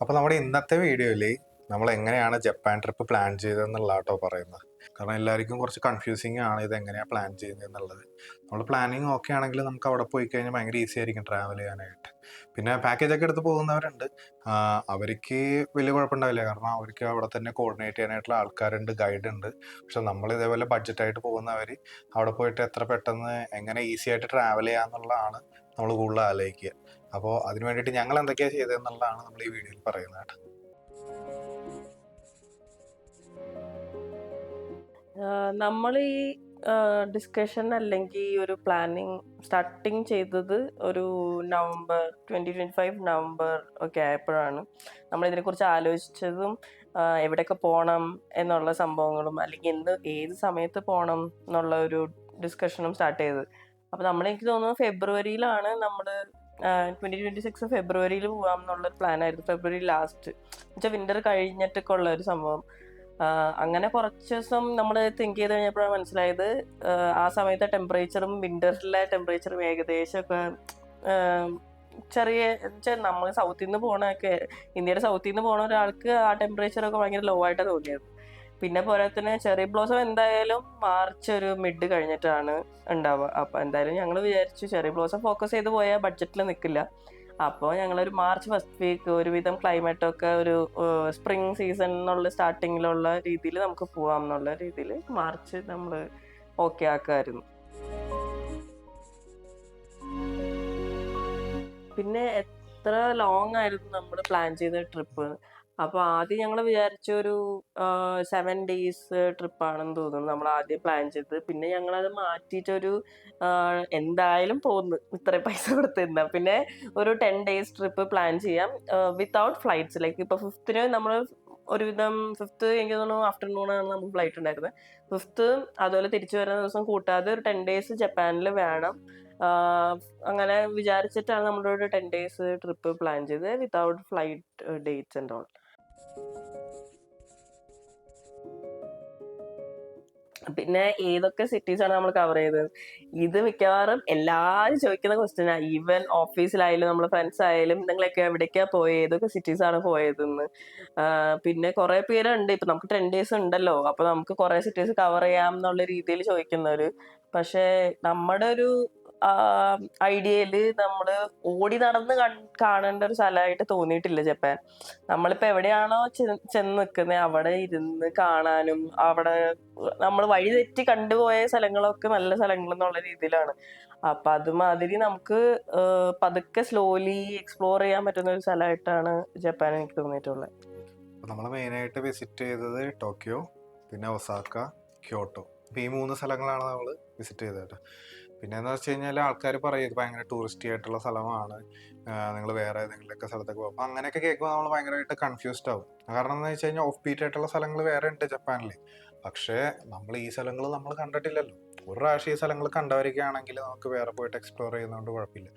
അപ്പോൾ നമ്മുടെ ഇന്നത്തെ വീഡിയോയിൽ നമ്മൾ എങ്ങനെയാണ് ജപ്പാൻ ട്രിപ്പ് പ്ലാൻ ചെയ്തതെന്നുള്ള കേട്ടോ പറയുന്നത്. കാരണം എല്ലാവർക്കും കുറച്ച് കൺഫ്യൂസിങ് ആണ് ഇത് എങ്ങനെയാണ് പ്ലാൻ ചെയ്യുന്നത് എന്നുള്ളത്. നമ്മൾ പ്ലാനിങ് ഓക്കെ ആണെങ്കിൽ നമുക്ക് അവിടെ പോയി കഴിഞ്ഞാൽ ഭയങ്കര ഈസി ആയിരിക്കും ട്രാവൽ ചെയ്യാനായിട്ട്. പിന്നെ പാക്കേജൊക്കെ എടുത്ത് പോകുന്നവരുണ്ട്, അവർക്ക് വലിയ കുഴപ്പമുണ്ടാവില്ല. കാരണം അവർക്ക് അവിടെ തന്നെ കോർഡിനേറ്റ് ചെയ്യാനായിട്ടുള്ള ആൾക്കാരുണ്ട്, ഗൈഡ് ഉണ്ട്. പക്ഷെ നമ്മൾ ഇതേപോലെ ബഡ്ജറ്റായിട്ട് പോകുന്നവർ അവിടെ പോയിട്ട് എത്ര പെട്ടെന്ന് എങ്ങനെ ഈസി ആയിട്ട് ട്രാവൽ ചെയ്യാന്നുള്ളതാണ് നമ്മൾ കൂടുതൽ ആലോചിക്കുക. അപ്പോൾ അതിന് വേണ്ടിയിട്ട് ഞങ്ങൾ എന്തൊക്കെയാണ് ചെയ്തതെന്നുള്ളതാണ് നമ്മൾ ഈ വീഡിയോയിൽ പറയുന്നത് കേട്ടോ. നമ്മൾ ഈ ഡിസ്കഷൻ അല്ലെങ്കിൽ ഈ ഒരു പ്ലാനിങ് സ്റ്റാർട്ടിങ് ചെയ്തത് ഒരു നവംബർ 2025 നവംബർ ഒക്കെ ആയപ്പോഴാണ് നമ്മൾ ഇതിനെക്കുറിച്ച് ആലോചിച്ചതും എവിടെയൊക്കെ പോകണം എന്നുള്ള സംഭവങ്ങളും അല്ലെങ്കിൽ ഏത് സമയത്ത് പോകണം എന്നുള്ള ഒരു ഡിസ്കഷനും സ്റ്റാർട്ട് ചെയ്തത്. അപ്പോൾ എനിക്ക് തോന്നുന്നു ഫെബ്രുവരിയിലാണ് നമ്മൾ 2026 ഫെബ്രുവരിയിൽ പോകാം എന്നുള്ളൊരു പ്ലാനായിരുന്നു. ഫെബ്രുവരി ലാസ്റ്റ് എന്നുവെച്ചാൽ വിൻ്റർ കഴിഞ്ഞിട്ടൊക്കെ ഉള്ള ഒരു സംഭവം. അങ്ങനെ കുറച്ച് ദിവസം നമ്മൾ തിങ്ക് ചെയ്ത് കഴിഞ്ഞപ്പോഴാണ് മനസ്സിലായത് ആ സമയത്തെ ടെമ്പറേച്ചറും വിൻ്ററിലെ ടെമ്പറേച്ചറും ഏകദേശമൊക്കെ ചെറിയ നമ്മൾ സൗത്തിൽ നിന്ന് പോകണൊക്കെ, ഇന്ത്യയുടെ സൗത്തിൽ നിന്ന് പോണ ഒരാൾക്ക് ആ ടെമ്പറേച്ചറൊക്കെ ഭയങ്കര ലോ ആയിട്ടാണ് തോന്നിയത്. പിന്നെ പോരാത്തിന് ചെറി ബ്ലോസം എന്തായാലും മാർച്ച് ഒരു മിഡ് കഴിഞ്ഞിട്ടാണ് ഉണ്ടാവുക. അപ്പോൾ എന്തായാലും ഞങ്ങൾ വിചാരിച്ചു ചെറി ബ്ലോസം ഫോക്കസ് ചെയ്ത് പോയാൽ ബഡ്ജറ്റിൽ നിൽക്കില്ല. അപ്പോൾ ഞങ്ങളൊരു മാർച്ച് ഫസ്റ്റ് വീക്ക് ഒരുവിധം ക്ലൈമറ്റൊക്കെ ഒരു സ്പ്രിംഗ് സീസൺ എന്നുള്ള സ്റ്റാർട്ടിങ്ങിലുള്ള രീതിയിൽ നമുക്ക് പോവാം എന്നുള്ള രീതിയിൽ മാർച്ച് നമ്മൾ ഓക്കെ ആക്കുമായിരുന്നു. പിന്നെ എത്ര ലോങ് ആയിരുന്നു നമ്മൾ പ്ലാൻ ചെയ്ത ട്രിപ്പ്? അപ്പോൾ ആദ്യം ഞങ്ങൾ വിചാരിച്ച ഒരു 7 days ട്രിപ്പാണെന്ന് തോന്നുന്നു നമ്മൾ ആദ്യം പ്ലാൻ ചെയ്തത്. പിന്നെ ഞങ്ങളത് മാറ്റിയിട്ടൊരു എന്തായാലും പോകുന്നു ഇത്രയും പൈസ കൊടുത്തിരുന്ന പിന്നെ ഒരു 10 days ട്രിപ്പ് പ്ലാൻ ചെയ്യാം വിത്തൗട്ട് ഫ്ലൈറ്റ്സ്. ലൈക്ക് ഇപ്പോൾ 5th നമ്മൾ ഒരുവിധം 5th എനിക്ക് തോന്നുന്നു ആഫ്റ്റർനൂണാണ് നമുക്ക് ഫ്ലൈറ്റ് ഉണ്ടായിരുന്നത്. 5th അതുപോലെ തിരിച്ചു വരുന്ന ദിവസം കൂട്ടാതെ ഒരു 10 days ജപ്പാനിൽ വേണം. അങ്ങനെ വിചാരിച്ചിട്ടാണ് നമ്മളൊരു 10 days ട്രിപ്പ് പ്ലാൻ ചെയ്തത് without flight dates and all. പിന്നെ ഏതൊക്കെ സിറ്റീസ് ആണ് നമ്മൾ കവർ ചെയ്തത്? ഇത് മിക്കവാറും എല്ലാവരും ചോദിക്കുന്ന ക്വസ്റ്റ്യനാണ്. ഈവൻ ഓഫീസിലായാലും നമ്മളെ ഫ്രണ്ട്സ് ആയാലും നിങ്ങളൊക്കെ എവിടേക്കാ പോയത്, ഏതൊക്കെ സിറ്റീസ് ആണ് പോയതെന്ന്. പിന്നെ കുറെ പേരുണ്ട്, ഇപ്പൊ നമുക്ക് 10 days ഉണ്ടല്ലോ, അപ്പൊ നമുക്ക് കുറെ സിറ്റീസ് കവർ ചെയ്യാം എന്നുള്ള രീതിയിൽ ചോദിക്കുന്നവര്. പക്ഷെ നമ്മുടെ ഒരു ഐഡിയയില് നമ്മള് ഓടി നടന്ന് കാണേണ്ട ഒരു സ്ഥലമായിട്ട് തോന്നിയിട്ടില്ല ജപ്പാൻ. നമ്മളിപ്പോ എവിടെയാണോ ചെന്ന് നിൽക്കുന്നത് അവിടെ ഇരുന്ന് കാണാനും അവിടെ നമ്മൾ വഴി തെറ്റി കണ്ടുപോയ സ്ഥലങ്ങളൊക്കെ നല്ല സ്ഥലങ്ങൾ എന്നുള്ള രീതിയിലാണ്. അപ്പൊ അതുമാതിരി നമുക്ക് പതുക്കെ സ്ലോലി എക്സ്പ്ലോർ ചെയ്യാൻ പറ്റുന്ന ഒരു സ്ഥലമായിട്ടാണ് ജപ്പാൻ എനിക്ക് തോന്നിയിട്ടുള്ളത്. നമ്മൾ മെയിനായിട്ട് വിസിറ്റ് ചെയ്തത് ടോക്കിയോ, പിന്നെ ഒസാക്ക, ക്യോട്ടോ. അപ്പോൾ ഈ 3 സ്ഥലങ്ങളാണ് നമ്മൾ വിസിറ്റ് ചെയ്തത്. പിന്നെ എന്ന് വെച്ച് കഴിഞ്ഞാൽ ആൾക്കാർ പറയും ഇത് ഭയങ്കര ടൂറിസ്റ്റി ആയിട്ടുള്ള സ്ഥലമാണ്, നിങ്ങൾ വേറെ ഏതെങ്കിലുമൊക്കെ സ്ഥലത്തൊക്കെ പോകും. അപ്പം അങ്ങനെയൊക്കെ കേൾക്കുമ്പോൾ നമ്മൾ ഭയങ്കരമായിട്ട് കൺഫ്യൂസ്ഡ് ആവും. കാരണം എന്ന് വെച്ച് കഴിഞ്ഞാൽ ഓഫ് ബീറ്റ് ആയിട്ടുള്ള സ്ഥലങ്ങൾ വേറെ ഉണ്ട് ജപ്പാനിൽ. പക്ഷേ നമ്മൾ ഈ സ്ഥലങ്ങൾ നമ്മൾ കണ്ടിട്ടില്ലല്ലോ. ഒരു പ്രാവശ്യം ഈ സ്ഥലങ്ങൾ കണ്ടവരൊക്കെയാണെങ്കിൽ നമുക്ക് വേറെ പോയിട്ട് എക്സ്പ്ലോർ ചെയ്യുന്നതുകൊണ്ട് കുഴപ്പമില്ല.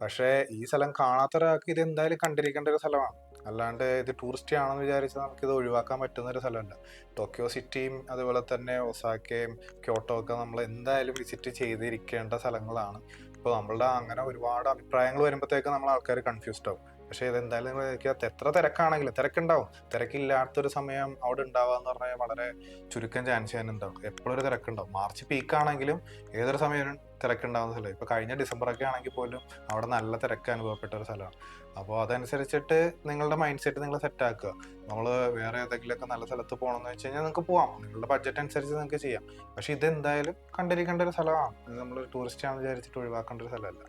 പക്ഷേ ഈ സ്ഥലം കാണാത്ത ഒരാൾക്ക് ഇത് എന്തായാലും കണ്ടിരിക്കേണ്ട ഒരു സ്ഥലമാണ്. അല്ലാണ്ട് ഇത് ടൂറിസ്റ്റ് ആണെന്ന് വിചാരിച്ച് നമുക്കിത് ഒഴിവാക്കാൻ പറ്റുന്ന ഒരു സ്ഥലമല്ല. ടോക്കിയോ സിറ്റിയും അതുപോലെ തന്നെ ഒസാക്കയും ക്യോട്ടോ ഒക്കെ നമ്മൾ എന്തായാലും വിസിറ്റ് ചെയ്തിരിക്കേണ്ട സ്ഥലങ്ങളാണ്. ഇപ്പോൾ നമ്മളുടെ അങ്ങനെ ഒരുപാട് അഭിപ്രായങ്ങൾ വരുമ്പോഴത്തേക്ക് നമ്മൾ ആൾക്കാർ കൺഫ്യൂസ്ഡ് ആവും. പക്ഷേ ഇതെന്തായാലും നിങ്ങൾ എത്ര തിരക്കാണെങ്കിലും, തിരക്കുണ്ടാവും, തിരക്കില്ലാത്തൊരു സമയം അവിടെ ഉണ്ടാവുക എന്ന് പറഞ്ഞാൽ വളരെ ചുരുക്കം ചാൻസ് തന്നെ ഉണ്ടാവും. എപ്പോഴും ഒരു തിരക്കുണ്ടാവും. മാർച്ച് പീക്കാണെങ്കിലും ഏതൊരു സമയവും തിരക്കുണ്ടാവുന്ന സ്ഥലം. ഇപ്പോൾ കഴിഞ്ഞ ഡിസംബറൊക്കെ ആണെങ്കിൽ പോലും അവിടെ നല്ല തിരക്ക് അനുഭവപ്പെട്ട ഒരു സ്ഥലമാണ്. അപ്പോൾ അതനുസരിച്ചിട്ട് നിങ്ങളുടെ മൈൻഡ് സെറ്റ് നിങ്ങൾ സെറ്റാക്കുക. നമ്മൾ വേറെ ഏതെങ്കിലുമൊക്കെ നല്ല സ്ഥലത്ത് പോകണമെന്ന് വെച്ച് കഴിഞ്ഞാൽ നിങ്ങൾക്ക് പോവാം, നിങ്ങളുടെ ബഡ്ജറ്റ് അനുസരിച്ച് നിങ്ങൾക്ക് ചെയ്യാം. പക്ഷെ ഇതെന്തായാലും കണ്ടിരിക്കേണ്ട ഒരു സ്ഥലമാണ്. നമ്മൾ ടൂറിസ്റ്റ് ആണെന്ന് വിചാരിച്ചിട്ട് ഒഴിവാക്കേണ്ട ഒരു സ്ഥലമല്ല.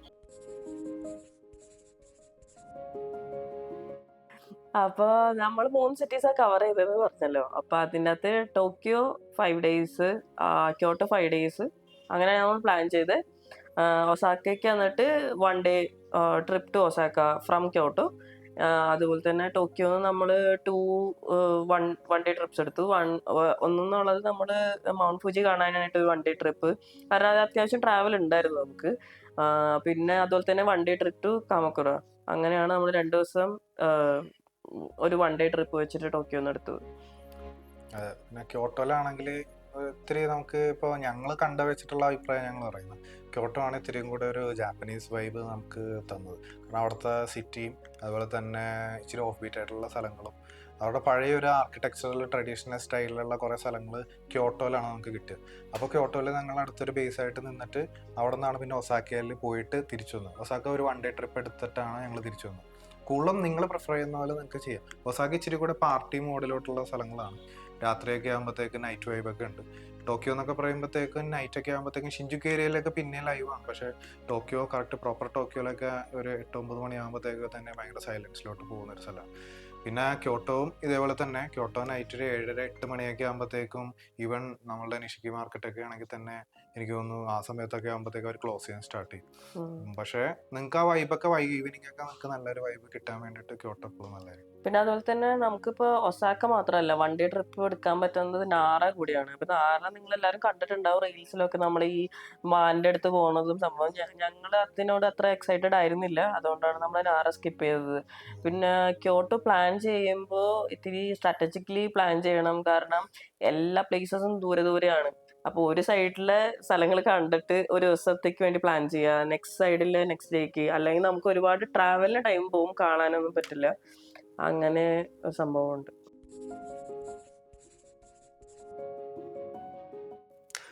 അപ്പൊ നമ്മൾ 3 സിറ്റീസാ കവർ ചെയ്തതെന്ന് പറഞ്ഞല്ലോ. അപ്പൊ അതിൻ്റെ അകത്ത് ടോക്കിയോ 5 days, ക്യോട്ടോ 5 days, അങ്ങനെ നമ്മൾ പ്ലാൻ ചെയ്ത്. ഒസാക്കയ്ക്ക് എന്നിട്ട് 1 day trip to Osaka from Kyoto. അതുപോലെ തന്നെ ടോക്കിയോന്ന് നമ്മൾ 2 വൺ ഡേ ട്രിപ്സ് എടുത്തു. ഒന്നെന്നുള്ളത് നമ്മൾ മൗണ്ട് ഫുജി കാണാനായിട്ട് ഒരു 1 day ട്രിപ്പ്, കാരണം അത് അത്യാവശ്യം ട്രാവൽ ഉണ്ടായിരുന്നു നമുക്ക്. പിന്നെ അതുപോലെ തന്നെ 1 day ട്രിപ്പ് ടു കാമക്കുറ. അങ്ങനെയാണ് നമ്മൾ 2 ദിവസം ഒരു 1 day ട്രിപ്പ് വെച്ചിട്ട് ടോക്കിയോ എടുത്തത്. പിന്നെ ക്യോട്ടോയിലാണെങ്കിൽ ഇത്തിരി നമുക്ക് ഇപ്പോൾ ഞങ്ങൾ കണ്ട വെച്ചിട്ടുള്ള അഭിപ്രായം ഞങ്ങൾ പറയുന്നത് ക്യോട്ടോ ആണ് ഇത്തിരിയും കൂടെ ഒരു ജാപ്പനീസ് വൈബ് നമുക്ക് തന്നത്. കാരണം അവിടുത്തെ സിറ്റിയും അതുപോലെ തന്നെ ഇച്ചിരി ഓഫ് ബീറ്റ് ആയിട്ടുള്ള സ്ഥലങ്ങളും അവിടെ പഴയ ഒരു ആർക്കിടെക്ചറൽ ട്രഡീഷണൽ സ്റ്റൈലിലുള്ള കുറേ സ്ഥലങ്ങൾ ക്യോട്ടോയിലാണ് നമുക്ക് കിട്ടിയത്. അപ്പോൾ ക്യോട്ടോയിൽ ഞങ്ങൾ അടുത്തൊരു ബേസ് ആയിട്ട് നിന്നിട്ട് അവിടെ നിന്നാണ് പിന്നെ ഒസാക്കയിൽ പോയിട്ട് തിരിച്ചു വന്നത്. ഒസാക്ക ഒരു 1 ഡേ ട്രിപ്പ് എടുത്തിട്ടാണ് ഞങ്ങൾ തിരിച്ചു വന്നത്. കൂടുതലും നിങ്ങൾ പ്രിഫർ ചെയ്യുന്ന പോലെ നിങ്ങൾക്ക് ചെയ്യാം. ഒസാക്ക ഇച്ചിരി കൂടെ പാർട്ടി മോഡിലോട്ടുള്ള സ്ഥലങ്ങളാണ്. രാത്രിയൊക്കെ ആകുമ്പോഴത്തേക്ക് നൈറ്റ് വൈബൊക്കെ ഉണ്ട്. ടോക്കിയോ എന്നൊക്കെ പറയുമ്പോഴത്തേക്കും നൈറ്റൊക്കെ ആകുമ്പോഴത്തേക്കും ഷിൻജുക്കു ഏരിയയിലൊക്കെ പിന്നെ ലൈവാണ്. പക്ഷേ ടോക്കിയോ കറക്റ്റ് പ്രോപ്പർ ടോക്കിയോയിലൊക്കെ ഒരു 8-9 മണിയാകുമ്പോഴത്തേക്ക് തന്നെ ഭയങ്കര സൈലൻസിലോട്ട് പോകുന്നൊരു സ്ഥലമാണ്. പിന്നെ ക്യോട്ടോവും ഇതേപോലെ തന്നെ. ക്യോട്ടോ നൈറ്റ് ഒരു 7-8 മണിയൊക്കെ ആകുമ്പോഴത്തേക്കും ഈവൻ നമ്മളുടെ നിഷിക്കി മാർക്കറ്റൊക്കെ ആണെങ്കിൽ തന്നെ എനിക്ക് തോന്നുന്നു ആ സമയത്തൊക്കെ ആകുമ്പോഴത്തേക്കും അവർ ക്ലോസ് ചെയ്യാൻ സ്റ്റാർട്ട് ചെയ്യും. പക്ഷേ നിങ്ങൾക്ക് ആ വൈബൊക്കെ ഈവനിങ് ഒക്കെ നിങ്ങൾക്ക് നല്ലൊരു വൈബ് കിട്ടാൻ വേണ്ടിയിട്ട് ക്യോട്ടോ എപ്പോഴും നല്ലതായിരിക്കും. പിന്നെ അതുപോലെ തന്നെ നമുക്കിപ്പോ ഒസാക്ക മാത്രമല്ല 1 ഡേ ട്രിപ്പ് എടുക്കാൻ പറ്റുന്നത് നാറ കൂടിയാണ്. അപ്പൊ നാറ നിങ്ങൾ എല്ലാവരും കണ്ടിട്ടുണ്ടാവും റീൽസിലൊക്കെ, നമ്മൾ ഈ മാന്റെ അടുത്ത് പോകുന്നതും സംഭവം. ഞങ്ങൾ അതിനോട് അത്ര എക്സൈറ്റഡ് ആയിരുന്നില്ല, അതുകൊണ്ടാണ് നമ്മൾ നാറ സ്കിപ്പ് ചെയ്തത്. പിന്നെ ക്യോട്ടോ പ്ലാൻ ചെയ്യുമ്പോൾ ഇത്തിരി സ്ട്രാറ്റജിക്കലി പ്ലാൻ ചെയ്യണം, കാരണം എല്ലാ പ്ലേസസും ദൂരെ ദൂരെയാണ്. അപ്പോൾ ഒരു സൈഡിലെ സ്ഥലങ്ങൾ കണ്ടിട്ട് ഒരു ദിവസത്തേക്ക് വേണ്ടി പ്ലാൻ ചെയ്യുക, നെക്സ്റ്റ് സൈഡിലെ നെക്സ്റ്റ് ഡേക്ക്, അല്ലെങ്കിൽ നമുക്ക് ഒരുപാട് ട്രാവലിന് ടൈം പോകും, കാണാനൊന്നും പറ്റില്ല. അങ്ങനെ ഒരു സംഭവമുണ്ട്.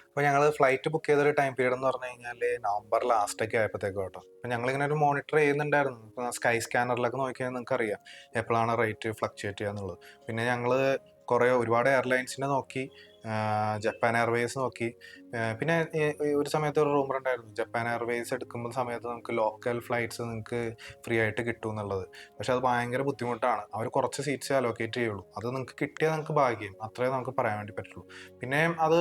അപ്പോൾ ഞങ്ങൾ ഫ്ലൈറ്റ് ബുക്ക് ചെയ്തൊരു ടൈം പീരീഡ് എന്ന് പറഞ്ഞു കഴിഞ്ഞാൽ നവംബർ ലാസ്റ്റൊക്കെ ആയപ്പോഴത്തേക്കും കേട്ടോ. അപ്പോൾ ഞങ്ങളിങ്ങനെ ഒരു മോണിറ്റർ ചെയ്യുന്നുണ്ടായിരുന്നു. ഇപ്പോൾ സ്കൈ സ്കാനറിലൊക്കെ നോക്കിയാൽ നിങ്ങൾക്ക് അറിയാം എപ്പോഴാണ് റേറ്റ് ഫ്ലക്ച്വേറ്റ് ചെയ്യുക എന്നുള്ളത്. പിന്നെ ഞങ്ങൾ ഒരുപാട് എയർലൈൻസിനെ നോക്കി, ജപ്പാൻ എയർവേസ് നോക്കി. പിന്നെ ഒരു സമയത്ത് ഒരു റൂമർ ഉണ്ടായിരുന്നു, ജപ്പാൻ എയർവേസ് എടുക്കുമ്പോൾ സമയത്ത് നമുക്ക് ലോക്കൽ ഫ്ലൈറ്റ്സ് നിങ്ങൾക്ക് ഫ്രീ ആയിട്ട് കിട്ടും എന്നുള്ളത്. പക്ഷെ അത് ഭയങ്കര ബുദ്ധിമുട്ടാണ്. അവർ കുറച്ച് സീറ്റ്സ് അലോക്കേറ്റ് ചെയ്യുള്ളൂ. അത് നിങ്ങൾക്ക് കിട്ടിയാൽ നിങ്ങൾക്ക് ഭാഗ്യം, അത്രേ നമുക്ക് പറയാൻ വേണ്ടി പറ്റുള്ളൂ. പിന്നെ അത്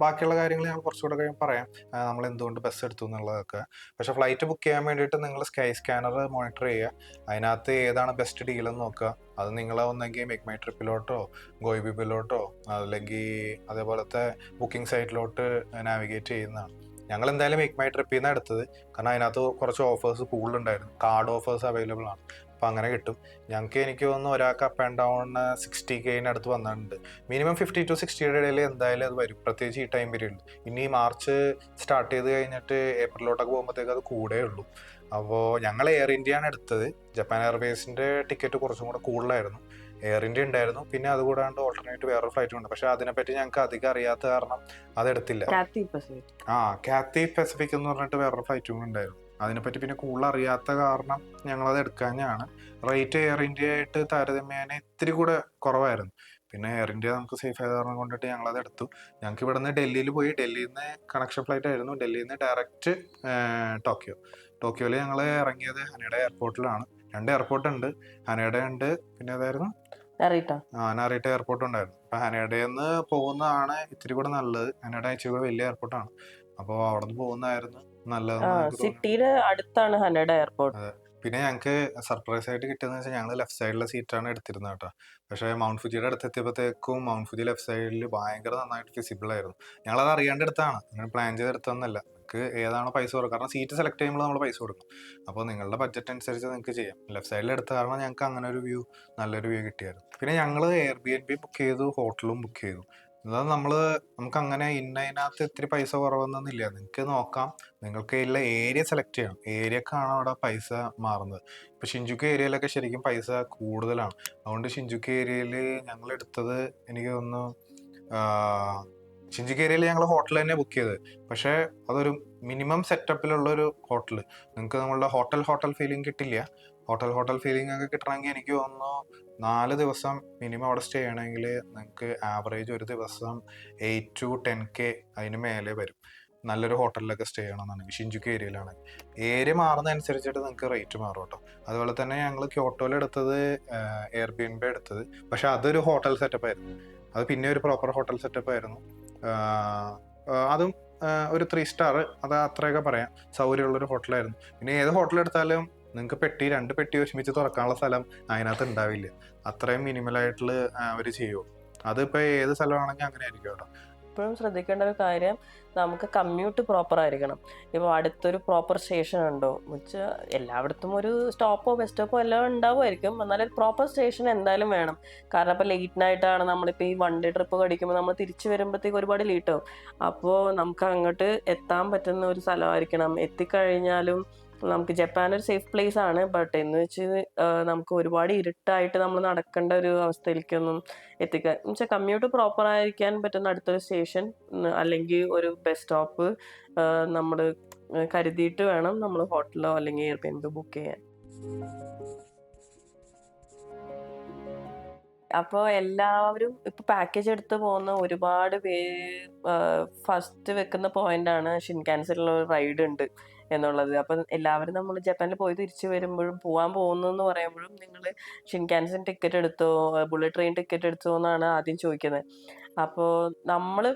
ബാക്കിയുള്ള കാര്യങ്ങൾ ഞാൻ കുറച്ചുകൂടെ കഴിയുമ്പോൾ പറയാം, നമ്മൾ എന്തുകൊണ്ട് ബസ് എടുത്തു എന്നുള്ളതൊക്കെ. പക്ഷേ ഫ്ലൈറ്റ് ബുക്ക് ചെയ്യാൻ വേണ്ടിയിട്ട് നിങ്ങൾ സ്കൈ സ്കാനർ മോണിറ്റർ ചെയ്യുക. അതിനകത്ത് ഏതാണ് ബെസ്റ്റ് ഡീലെന്ന് നോക്കുക. അത് നിങ്ങൾ ഒന്നെങ്കിൽ മേക്ക് മൈ ട്രിപ്പിലോട്ടോ ഗോയിബിബിലോട്ടോ അല്ലെങ്കിൽ അതേപോലത്തെ ബുക്കിംഗ് സൈറ്റിലോട്ട് നാവിഗേറ്റ് ചെയ്യുന്നതാണ്. ഞങ്ങൾ എന്തായാലും മേക്ക് മൈ ട്രിപ്പിൽ നിന്നാണ് എടുത്തത്, കാരണം അതിനകത്ത് കുറച്ച് ഓഫേഴ്സ് കൂടുതലുണ്ടായിരുന്നു. കാർഡ് ഓഫേഴ്സ് അവൈലബിൾ ആണ്, അപ്പോൾ അങ്ങനെ കിട്ടും. എനിക്ക് തോന്നുന്നു ഒരാൾക്ക് അപ്പ് ആൻഡ് ഡൗൺ 60K അടുത്ത് വന്നിട്ടുണ്ട്. മിനിമം 50 to 60 ഇടയിൽ എന്തായാലും അത് വരും, പ്രത്യേകിച്ച് ഈ ടൈം പീരീഡിൽ. ഇനി മാർച്ച് സ്റ്റാർട്ട് ചെയ്ത് കഴിഞ്ഞിട്ട് ഏപ്രിലോട്ടൊക്കെ പോകുമ്പോഴത്തേക്ക് അത് കൂടേ ഉള്ളൂ. അപ്പോൾ ഞങ്ങൾ എയർ ഇന്ത്യയാണ് എടുത്തത്. ജപ്പാൻ എയർവേസിൻ്റെ ടിക്കറ്റ് കുറച്ചും കൂടെ കൂടുതലായിരുന്നു. എയർ ഇന്ത്യ ഉണ്ടായിരുന്നു, പിന്നെ അതുകൂടാണ്ട് ഓൾട്ടർനേറ്റ് വേറൊരു ഫ്ലൈറ്റും ഉണ്ട്. പക്ഷെ അതിനെപ്പറ്റി ഞങ്ങൾക്ക് അധികം അറിയാത്ത കാരണം അതെടുത്തില്ല. കാത്തി പസഫിക് എന്ന് പറഞ്ഞിട്ട് വേറൊരു ഫ്ലൈറ്റും ഉണ്ടായിരുന്നു. അതിനെപ്പറ്റി പിന്നെ കൂടുതൽ അറിയാത്ത കാരണം ഞങ്ങളത് എടുക്കാഞ്ഞാണ്. റേറ്റ് എയർ ഇന്ത്യ ആയിട്ട് താരതമ്യേന ഇത്തിരി കൂടെ കുറവായിരുന്നു. പിന്നെ എയർ ഇന്ത്യ നമുക്ക് സേഫ് ആയത് കാരണം കൊണ്ടിട്ട് ഞങ്ങളത് എടുത്തു. ഞങ്ങൾക്ക് ഇവിടെ നിന്ന് ഡൽഹിയിൽ പോയി, ഡൽഹിയിൽ നിന്ന് കണക്ഷൻ ഫ്ലൈറ്റ് ആയിരുന്നു. ഡൽഹിയിൽ നിന്ന് ഡയറക്റ്റ് ടോക്കിയോയിൽ ഞങ്ങൾ ഇറങ്ങിയത് ഹനേഡ എയർപോർട്ടിലാണ്. 2 എയർപോർട്ട് ഉണ്ട്, ഹനേഡ ഉണ്ട്, പിന്നെ ഏതായിരുന്നു, നാറിട്ട എയർപോർട്ട് ഉണ്ടായിരുന്നു. അപ്പം ഹനേഡയിൽ നിന്ന് പോകുന്നതാണ് ഇത്തിരി കൂടെ നല്ലത്. ഹനേഡ ഇച്ചിരി കൂടെ വലിയ എയർപോർട്ടാണ്. അപ്പോൾ അവിടെ നിന്ന് പോകുന്നതായിരുന്നു നല്ലതെന്ന്. സിറ്റിയുടെ അടുത്താണ് ഹനേഡ എയർപോർട്ട്. പിന്നെ ഞങ്ങൾക്ക് സർപ്രൈസ് ആയിട്ട് കിട്ടിയെന്ന് വെച്ചാൽ ഞങ്ങൾ ലെഫ്റ്റ് സൈഡിലെ സീറ്റാണ് എടുത്തിരുന്നത് കേട്ടോ. പക്ഷേ മൗണ്ട് ഫുജിയുടെ അടുത്ത് എത്തിയപ്പോഴത്തേക്കും മൗണ്ട് ഫുജി ലെഫ്റ്റ് സൈഡിൽ ഭയങ്കര നന്നായിട്ട് വിസിബിൾ ആയിരുന്നു. ഞങ്ങളത് അറിയാണ്ട് എടുത്താണ്, അങ്ങനെ പ്ലാൻ ചെയ്തെടുത്തതെന്നല്ല. നിങ്ങൾക്ക് ഏതാണ് പൈസ കൊടുക്കുക, കാരണം സീറ്റ് സെലക്ട് ചെയ്യുമ്പോൾ നമ്മൾ പൈസ കൊടുക്കും. അപ്പോൾ നിങ്ങളുടെ ബഡ്ജറ്റ് അനുസരിച്ച് നിങ്ങൾക്ക് ചെയ്യാം. ലെഫ്റ്റ് സൈഡിൽ എടുത്ത കാരണം ഞങ്ങൾക്ക് അങ്ങനെ ഒരു നല്ലൊരു വ്യൂ കിട്ടിയായിരുന്നു. പിന്നെ ഞങ്ങൾ Airbnb ബുക്ക് ചെയ്തു, ഹോട്ടലും ബുക്ക് ചെയ്തു. അതായത് നമുക്ക് അങ്ങനെ ഇന്നതിനകത്ത് ഇത്തിരി പൈസ കുറവൊന്നുമില്ല. നിങ്ങൾക്ക് നോക്കാം, നിങ്ങൾക്ക് ഉള്ള ഏരിയ സെലക്ട് ചെയ്യണം. ഏരിയക്കാണ് അവിടെ പൈസ മാറുന്നത്. ഇപ്പോൾ ഷിൻജുക്കു ഏരിയയിലൊക്കെ ശരിക്കും പൈസ കൂടുതലാണ്. അതുകൊണ്ട് ഷിൻജുക്കു ഏരിയയിൽ ഞങ്ങൾ എടുത്തത്, എനിക്ക് തോന്നുന്നു ഷിൻജുക്കു ഏരിയയിൽ ഞങ്ങൾ ഹോട്ടൽ തന്നെ ബുക്ക് ചെയ്തത്. പക്ഷേ അതൊരു മിനിമം സെറ്റപ്പിലുള്ളൊരു ഹോട്ടൽ. നിങ്ങൾക്ക് നമ്മളുടെ ഹോട്ടൽ ഫീലിംഗ് കിട്ടില്ല. ഹോട്ടൽ ഫീലിംഗ് ഒക്കെ കിട്ടണമെങ്കിൽ എനിക്ക് തോന്നുന്നു 4 ദിവസം മിനിമം അവിടെ സ്റ്റേ ചെയ്യണമെങ്കിൽ നിങ്ങൾക്ക് ആവറേജ് ഒരു ദിവസം 8 to 10K അതിന് മേലെ വരും. നല്ലൊരു ഹോട്ടലിലൊക്കെ സ്റ്റേ ചെയ്യണമെന്നുണ്ടെങ്കിൽ ഷിൻജുക്കു ഏരിയയിലാണെങ്കിൽ. ഏരിയ മാറുന്നതനുസരിച്ചിട്ട് നിങ്ങൾക്ക് റേറ്റ് മാറും കേട്ടോ. അതുപോലെ തന്നെ ഞങ്ങൾ ക്യോട്ടോയിൽ എടുത്തത് Airbnb എടുത്തത്. പക്ഷെ അതൊരു ഹോട്ടൽ സെറ്റപ്പ് ആയിരുന്നു. അത് പിന്നെ ഒരു പ്രോപ്പർ ഹോട്ടൽ സെറ്റപ്പ് ആയിരുന്നു. അതും ഒരു 3 സ്റ്റാർ, അത് അത്രയൊക്കെ പറയാം, സൗകര്യമുള്ളൊരു ഹോട്ടലായിരുന്നു. പിന്നെ ഏത് ഹോട്ടൽ എടുത്താലും നിങ്ങൾക്ക് 2 പെട്ടി ഒരുമിച്ച് തുറക്കാനുള്ള സ്ഥലം അതിനകത്ത് ഉണ്ടാവില്ല. അത്രയും മിനിമലായിട്ടുള്ള അവർ ചെയ്യുള്ളൂ. അതിപ്പോൾ ഏത് സ്ഥലമാണെങ്കിൽ അങ്ങനെ ആയിരിക്കും കേട്ടോ. എപ്പോഴും ശ്രദ്ധിക്കേണ്ട ഒരു കാര്യം, നമുക്ക് കമ്മ്യൂട്ട് പ്രോപ്പർ ആയിരിക്കണം. ഇപ്പോൾ അടുത്തൊരു പ്രോപ്പർ സ്റ്റേഷൻ ഉണ്ടോ വെച്ചാൽ എല്ലായിടത്തും ഒരു സ്റ്റോപ്പോ ബസ് സ്റ്റോപ്പോ എല്ലാം ഉണ്ടാവുമായിരിക്കും, എന്നാലും പ്രോപ്പർ സ്റ്റേഷൻ എന്തായാലും വേണം. കാരണം ഇപ്പോൾ ലേറ്റ് നൈറ്റാണ് നമ്മളിപ്പോൾ ഈ വൺ ഡേ ട്രിപ്പ് കടിക്കുമ്പോൾ നമ്മൾ തിരിച്ചു വരുമ്പോഴത്തേക്ക് ഒരുപാട് ലേറ്റ് ആവും. അപ്പോൾ നമുക്ക് അങ്ങോട്ട് എത്താൻ പറ്റുന്ന ഒരു സ്ഥലമായിരിക്കണം. എത്തിക്കഴിഞ്ഞാലും നമുക്ക് ജപ്പാൻ ഒരു സേഫ് പ്ലേസ് ആണ്, ബട്ട് എന്ന് വെച്ച് നമുക്ക് ഒരുപാട് ഇരുട്ടായിട്ട് നമ്മൾ നടക്കേണ്ട ഒരു അവസ്ഥയിലേക്കൊന്നും എത്തിക്കാൻ എന്നുവെച്ചാൽ കമ്മ്യൂട്ട് പ്രോപ്പർ ആയിരിക്കാൻ പറ്റുന്ന അടുത്തൊരു സ്റ്റേഷൻ അല്ലെങ്കിൽ ഒരു ബസ് സ്റ്റോപ്പ് നമ്മൾ കരുതിയിട്ട് വേണം നമ്മൾ ഹോട്ടലോ അല്ലെങ്കിൽ എയർബിഎൻബി ബുക്ക് ചെയ്യാൻ. അപ്പോൾ എല്ലാവരും ഇപ്പൊ പാക്കേജ് എടുത്ത് പോകുന്ന ഒരുപാട് പേര് ഫസ്റ്റ് വെക്കുന്ന പോയിന്റാണ് ഷിൻകാൻസെനിലുള്ള ഒരു റൈഡ് ഉണ്ട് എന്നുള്ളത്. അപ്പം എല്ലാവരും നമ്മൾ ജപ്പാനിൽ പോയി തിരിച്ചു വരുമ്പോഴും പോകാൻ പോകുന്നു എന്ന് പറയുമ്പോഴും നിങ്ങൾ ഷിൻകാൻസെൻ ടിക്കറ്റ് എടുത്തോ, ബുള്ളറ്റ് ട്രെയിൻ ടിക്കറ്റ് എടുത്തോ എന്നാണ് ആദ്യം ചോദിക്കുന്നത്. അപ്പോൾ നമ്മൾ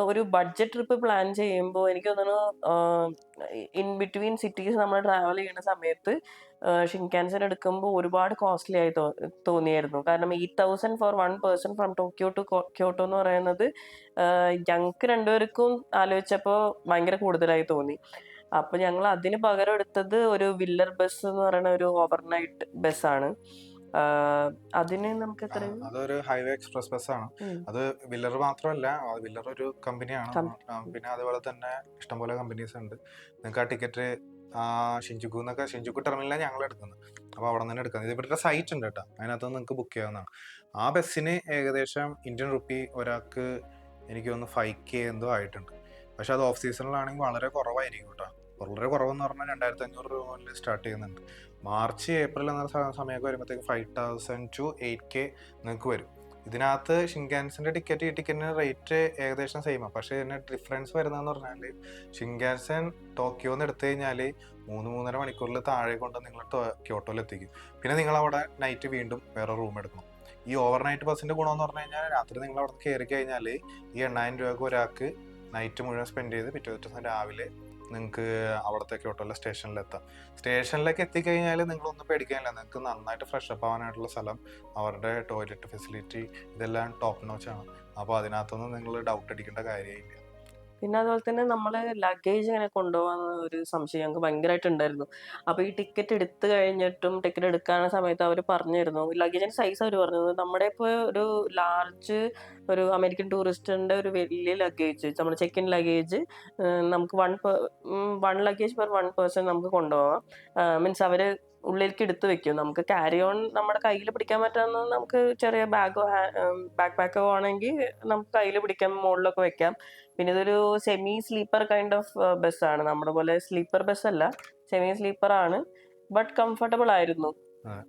ഒരു ബഡ്ജറ്റ് ട്രിപ്പ് പ്ലാൻ ചെയ്യുമ്പോൾ എനിക്ക് തോന്നുന്നു ഇൻ ബിറ്റ്വീൻ സിറ്റീസ് നമ്മൾ ട്രാവൽ ചെയ്യുന്ന സമയത്ത് ഷിൻകാൻസെൻ എടുക്കുമ്പോൾ ഒരുപാട് കോസ്റ്റ്ലി ആയി തോന്നിയായിരുന്നു. കാരണം 8,000 for one person from Tokyo to Kyoto എന്ന് പറയുന്നത് ഞങ്ങൾക്ക് രണ്ടുപേർക്കും ആലോചിച്ചപ്പോൾ ഭയങ്കര കൂടുതലായി തോന്നി. അപ്പൊ ഞങ്ങൾ അതിന് പകരം എടുത്തത് ഒരു വില്ലർ ബസ് എന്ന് പറയുന്ന ഒരു ഓവർനൈറ്റ് ബസ്സാണ്. അതിന് നമുക്ക് അതൊരു ഹൈവേ എക്സ്പ്രസ് ബസ്സാണ്. അത് വില്ലർ മാത്രമല്ല, വില്ലർ ഒരു കമ്പനിയാണ്. പിന്നെ അതുപോലെ തന്നെ ഇഷ്ടംപോലെ കമ്പനീസ് ഉണ്ട്. നിങ്ങൾക്ക് ആ ടിക്കറ്റ് ഷിൻജുക്കു ടെർമിനലാണ് ഞങ്ങൾ എടുക്കുന്നത്. അപ്പോൾ അവിടെ നിന്ന് എടുക്കുന്നത്. ഇത് ഇവരുടെ സൈറ്റ് ഉണ്ട് കേട്ടോ, അതിനകത്ത് നിങ്ങൾക്ക് ബുക്ക് ചെയ്യാവുന്നതാണ്. ആ ബസ്സിന് ഏകദേശം ഇന്ത്യൻ റുപ്പി ഒരാൾക്ക് എനിക്ക് തോന്നുന്നു 5K എന്തോ ആയിട്ടുണ്ട്. പക്ഷെ അത് ഓഫ് സീസണിലാണെങ്കിൽ വളരെ കുറവായിരിക്കും കേട്ടോ. വളരെ കുറവെന്ന് പറഞ്ഞാൽ 2,500 രൂപ മുതൽ സ്റ്റാർട്ട് ചെയ്യുന്നുണ്ട്. മാർച്ച് ഏപ്രിൽ എന്ന സമയമൊക്കെ വരുമ്പോഴത്തേക്ക് 5,000 to 8K നിങ്ങൾക്ക് വരും. ഇതിനകത്ത് ഷിൻകാൻസെൻ്റെ ടിക്കറ്റ് ഈ ടിക്കറ്റിന് റേറ്റ് ഏകദേശം സെയിമാണ്. പക്ഷേ ഇതിന് ഡിഫറൻസ് വരുന്നതെന്ന് പറഞ്ഞാൽ ഷിൻകാൻസെൻ ടോക്കിയോന്ന് എടുത്തു കഴിഞ്ഞാൽ 3-3.5 മണിക്കൂറിൽ താഴെ കൊണ്ട് നിങ്ങൾ ക്യോട്ടോയിൽ എത്തിക്കും. പിന്നെ നിങ്ങൾ അവിടെ നൈറ്റ് വീണ്ടും വേറെ റൂം എടുക്കണം. ഈ ഓവർ നൈറ്റ് ബസ്സിൻ്റെ ഗുണമെന്ന് പറഞ്ഞു കഴിഞ്ഞാൽ രാത്രി നിങ്ങൾ അവിടെ കയറി കഴിഞ്ഞാൽ ഈ 8,000 രൂപയ്ക്ക് ഒരാൾക്ക് നൈറ്റ് മുഴുവൻ സ്പെൻഡ് ചെയ്ത് പിറ്റേ ദിവസം രാവിലെ നിങ്ങൾക്ക് അവിടുത്തെ ക്യോട്ടോയിലെ സ്റ്റേഷനിലെത്താം. സ്റ്റേഷനിലേക്ക് എത്തിക്കഴിഞ്ഞാൽ നിങ്ങളൊന്നും പേടിക്കാനില്ല. നിങ്ങൾക്ക് നന്നായിട്ട് ഫ്രഷ് അപ്പ് ആവാനായിട്ടുള്ള സ്ഥലം, അവരുടെ ടോയ്ലറ്റ് ഫെസിലിറ്റി ഇതെല്ലാം ടോപ്പ് നോച്ചാണ്. അപ്പോൾ അതിനകത്തൊന്നും നിങ്ങൾ ഡൗട്ട് അടിക്കേണ്ട കാര്യമില്ല. പിന്നെ അതുപോലെ തന്നെ നമ്മൾ ലഗേജ് ഇങ്ങനെ കൊണ്ടുപോകാൻ ഒരു സംശയം ഞങ്ങൾക്ക് ഭയങ്കരമായിട്ട് ഉണ്ടായിരുന്നു. അപ്പോൾ ഈ ടിക്കറ്റ് എടുത്തു കഴിഞ്ഞിട്ടും ടിക്കറ്റ് എടുക്കാനുള്ള സമയത്ത് അവർ പറഞ്ഞിരുന്നു ലഗേജിൻ്റെ സൈസ്. അവർ പറഞ്ഞത് നമ്മുടെ ഇപ്പോൾ ഒരു ലാർജ് ഒരു അമേരിക്കൻ ടൂറിസ്റ്റിൻ്റെ ഒരു വലിയ ലഗേജ്, നമ്മുടെ ചെക്ക് ഇൻ ലഗേജ് നമുക്ക് one luggage per one person നമുക്ക് കൊണ്ടുപോകാം. മീൻസ് അവർ ഉള്ളിലേക്ക് എടുത്ത് വെക്കും. നമുക്ക് ക്യാരി ഓൺ നമ്മുടെ കയ്യിൽ പിടിക്കാൻ പറ്റാവുന്ന നമുക്ക് ചെറിയ ബാഗോ ബാക്ക് പാക്കോ ആണെങ്കിൽ നമുക്ക് കയ്യിൽ പിടിക്കാൻ മുകളിലൊക്കെ വെക്കാം. പിന്നെ ഇതൊരു സെമി സ്ലീപ്പർ കൈൻഡ് ഓഫ് ബസ്സാണ്. നമ്മുടെ പോലെ സ്ലീപ്പർ ബസ്സല്ല, സെമി സ്ലീപ്പർ ആണ്, ബട്ട് കംഫർട്ടബിൾ ആയിരുന്നു.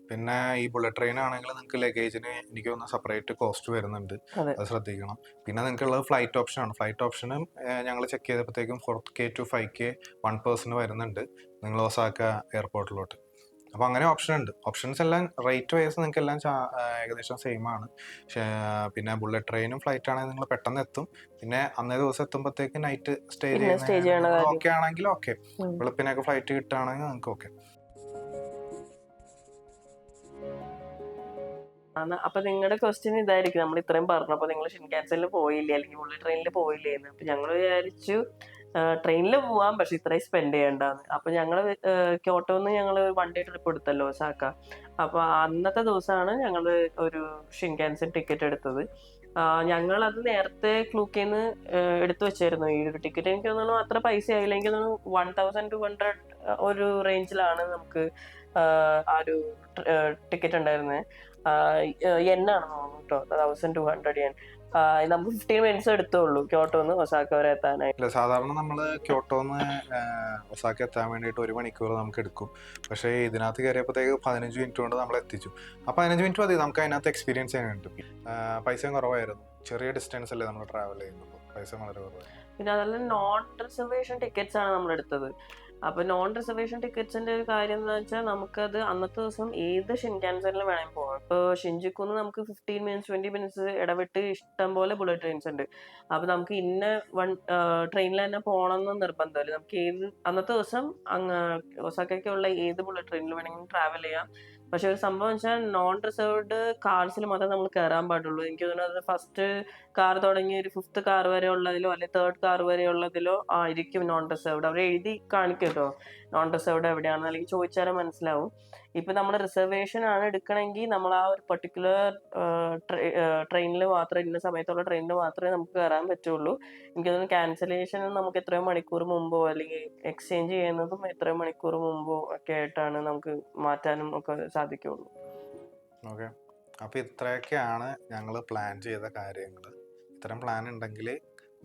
പിന്നെ ഈ ബുള്ളറ്റ് ട്രെയിൻ ആണെങ്കിൽ നിങ്ങൾക്ക് ലഗേജിന് എനിക്ക് തോന്നുന്നു സെപ്പറേറ്റ് കോസ്റ്റ് വരുന്നുണ്ട്, അത് ശ്രദ്ധിക്കണം. പിന്നെ നിങ്ങൾക്കുള്ളത് ഫ്ലൈറ്റ് ഓപ്ഷനാണ്. ഫ്ലൈറ്റ് ഓപ്ഷനും ഞങ്ങൾ ചെക്ക് ചെയ്തപ്പോഴത്തേക്കും 4K to 5K one person വരുന്നുണ്ട് നിങ്ങൾ ഒസാക്ക എയർപോർട്ടിലോട്ട്. അപ്പോൾ അങ്ങനെ ഓപ്ഷൻ ഉണ്ട്. ഓപ്ഷൻസ് എല്ലാം റേറ്റ് വൈസ് നിങ്ങൾക്ക് എല്ലാം ഏകദേശം സെയിം ആണ്. പിന്നെ ബുള്ളറ്റ് ട്രെയിനും ഫ്ലൈറ്റ് ആണെങ്കിൽ നിങ്ങൾ പെട്ടെന്ന് എത്തും. പിന്നെ അന്നേ ദിവസം എത്തുമ്പോഴത്തേക്ക് നൈറ്റ് സ്റ്റേ ചെയ്യുന്ന ഓക്കെ ആണെങ്കിൽ ഓക്കെ, വെളുപ്പിനൊക്കെ ഫ്ലൈറ്റ് കിട്ടുകയാണെങ്കിൽ നിങ്ങൾക്ക് ഓക്കെ. അപ്പൊ നിങ്ങളുടെ ക്വസ്റ്റ്യൻ ഇതായിരിക്കും, നമ്മൾ ഇത്രയും പറഞ്ഞപ്പോൾ നിങ്ങൾ ഷിൻകാൻസെനിൽ പോയില്ലേ അല്ലെങ്കിൽ ബുള്ളറ്റ് ട്രെയിനിൽ പോയില്ലേ എന്ന്. അപ്പൊ ഞങ്ങൾ വിചാരിച്ചു ട്രെയിനിൽ പോവാം, പക്ഷെ ഇത്രയും സ്പെൻഡ് ചെയ്യണ്ടെന്ന്. അപ്പൊ ഞങ്ങൾ ക്യോട്ടോന്ന് ഞങ്ങൾ വൺ ഡേ ട്രിപ്പ് എടുത്തല്ലോ ഒസാക്ക. അപ്പൊ അന്നത്തെ ദിവസമാണ് ഞങ്ങൾ ഒരു ഷിൻകാൻസെൻ ടിക്കറ്റ് എടുത്തത്. ഞങ്ങൾ അത് നേരത്തെ ക്ലൂക്കേന്ന് എടുത്തു വെച്ചായിരുന്നു. ഈ ഒരു ടിക്കറ്റ് എനിക്ക് തോന്നുന്നു അത്ര പൈസ ആയില്ല, എനിക്ക് തോന്നുന്നു 1,200 ഒരു റേഞ്ചിലാണ് നമുക്ക് ആ ഒരു ടിക്കറ്റ് ഉണ്ടായിരുന്നത്. എന്നാണ് തോന്നുന്നു കേട്ടോ, 1,200 yen. നമുക്ക് 15 മിനിറ്റ്സ് എടുത്തുള്ളൂ ക്യോട്ടോന്ന് ഒസാക്ക വരെ എത്താനായിട്ട്. സാധാരണ നമ്മൾ ക്യോട്ടോന്ന് ഒസാക്ക എത്താൻ വേണ്ടിയിട്ട് 1 മണിക്കൂർ നമുക്ക് എടുക്കും. പക്ഷേ ഇതിനകത്ത് കയറിയപ്പോഴത്തേക്ക് 15 മിനിറ്റ് കൊണ്ട് നമ്മൾ എത്തിച്ചു. ആ 15 മിനിറ്റ് മതി നമുക്ക് അതിനകത്ത് എക്സ്പീരിയൻസ് ചെയ്യാനായിട്ട്. പൈസയും കുറവായിരുന്നു, ചെറിയ ഡിസ്റ്റൻസ് അല്ലേ നമ്മൾ ട്രാവൽ ചെയ്യുമ്പോൾ, പൈസ വളരെ കുറവായിരുന്നു. പിന്നെ അതല്ല നോൺ റിസർവേഷൻ ടിക്കറ്റ്സ് ആണ് നമ്മൾ എടുത്തത്. അപ്പോൾ നോൺ റിസർവേഷൻ ടിക്കറ്റ്സിന്റെ ഒരു കാര്യം എന്ന് വെച്ചാൽ നമുക്കത് അന്നത്തെ ദിവസം ഏത് ഷിൻകാൻസെനിലും വേണമെങ്കിൽ പോകാം. ഇപ്പോൾ ഷിൻജുക്കുന്ന് നമുക്ക് 15 മിനിറ്റ്സ് 20 മിനിറ്റ്സ് ഇടവിട്ട് ഇഷ്ടം പോലെ ബുള്ളറ്റ് ട്രെയിൻസ് ഉണ്ട്. അപ്പോൾ നമുക്ക് ഇന്ന ട്രെയിനിൽ തന്നെ പോകണമെന്ന് നിർബന്ധമില്ല. നമുക്ക് അന്നത്തെ ദിവസം ഒസാക്കയ്ക്കുള്ള ഏത് ബുള്ളറ്റ് ട്രെയിനിൽ വേണമെങ്കിലും ട്രാവൽ ചെയ്യാം. പക്ഷെ ഒരു സംഭവം വെച്ചാൽ നോൺ റിസർവ്ഡ് കാർസിൽ മാത്രമേ നമ്മൾ കയറാൻ പാടുള്ളൂ. എനിക്ക് തോന്നുന്നത് ഫസ്റ്റ് കാർ തുടങ്ങി ഒരു ഫിഫ്ത്ത് കാർ വരെ ഉള്ളതിലോ അല്ലെങ്കിൽ തേർഡ് കാർ വരെ ഉള്ളതിലോ ആയിരിക്കും നോൺ റിസർവ്ഡ്. അവർ എഴുതി കാണിക്കും കേട്ടോ നോൺ റിസർവ്ഡ് എവിടെയാണെന്ന്, അല്ലെങ്കിൽ ചോദിച്ചാലും മനസ്സിലാവും. ഇപ്പം നമ്മൾ റിസർവേഷൻ ആണ് എടുക്കണമെങ്കിൽ നമ്മൾ ആ ഒരു പർട്ടിക്കുലർ ട്രെയിനിൽ മാത്രം, ഇന്ന സമയത്തുള്ള ട്രെയിനിൽ മാത്രമേ നമുക്ക് കയറാൻ പറ്റുള്ളൂ. എനിക്ക് തോന്നുന്നു ക്യാൻസലേഷൻ നമുക്ക് എത്രയോ മണിക്കൂർ മുമ്പോ അല്ലെങ്കിൽ എക്സ്ചേഞ്ച് ചെയ്യുന്നതും എത്രയോ മണിക്കൂർ മുമ്പോ ഒക്കെ ആയിട്ടാണ് നമുക്ക് മാറ്റാനും ഒക്കെ സാധിക്കുള്ളൂ. ഓക്കെ, അപ്പോൾ ഇത്രയൊക്കെയാണ് ഞങ്ങൾ പ്ലാൻ ചെയ്ത കാര്യങ്ങൾ. ഇത്തരം പ്ലാൻ ഉണ്ടെങ്കിൽ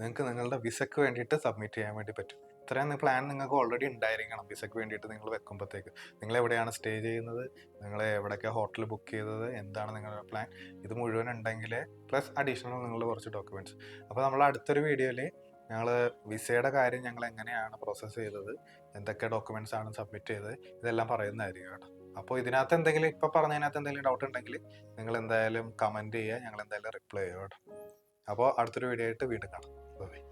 നിങ്ങൾക്ക് നിങ്ങളുടെ വിസയ്ക്ക് വേണ്ടിയിട്ട് സബ്മിറ്റ് ചെയ്യാൻ വേണ്ടി പറ്റും. ഇത്രയും പ്ലാൻ നിങ്ങൾക്ക് ഓൾറെഡി ഉണ്ടായിരിക്കണം വിസയ്ക്ക് വേണ്ടിയിട്ട് നിങ്ങൾ വെക്കുമ്പോഴത്തേക്ക്. നിങ്ങൾ എവിടെയാണ് സ്റ്റേ ചെയ്യുന്നത്, നിങ്ങൾ എവിടെയൊക്കെ ഹോട്ടൽ ബുക്ക് ചെയ്തത്, എന്താണ് നിങ്ങളുടെ പ്ലാൻ, ഇത് മുഴുവൻ ഉണ്ടെങ്കിൽ പ്ലസ് അഡീഷണൽ നിങ്ങളുടെ കുറച്ച് ഡോക്യുമെൻറ്റ്സ്. അപ്പോൾ നമ്മൾ അടുത്തൊരു വീഡിയോയിൽ ഞങ്ങൾ വിസയുടെ കാര്യം ഞങ്ങൾ എങ്ങനെയാണ് പ്രോസസ്സ് ചെയ്തത്, എന്തൊക്കെ ഡോക്യുമെൻറ്റ്സ് ആണ് സബ്മിറ്റ് ചെയ്തത്, ഇതെല്ലാം പറയുന്നതായിരിക്കും കേട്ടോ. അപ്പോൾ ഇതിനകത്ത് എന്തെങ്കിലും ഇപ്പോൾ പറഞ്ഞതിനകത്ത് എന്തെങ്കിലും ഡൗട്ട് ഉണ്ടെങ്കിൽ നിങ്ങൾ എന്തായാലും കമൻറ്റ് ചെയ്യുക, ഞങ്ങൾ എന്തായാലും റിപ്ലൈ ചെയ്യാം കേട്ടോ. അപ്പോൾ അടുത്തൊരു വീഡിയോ ആയിട്ട് വീണ്ടും കാണാം. ബൈ.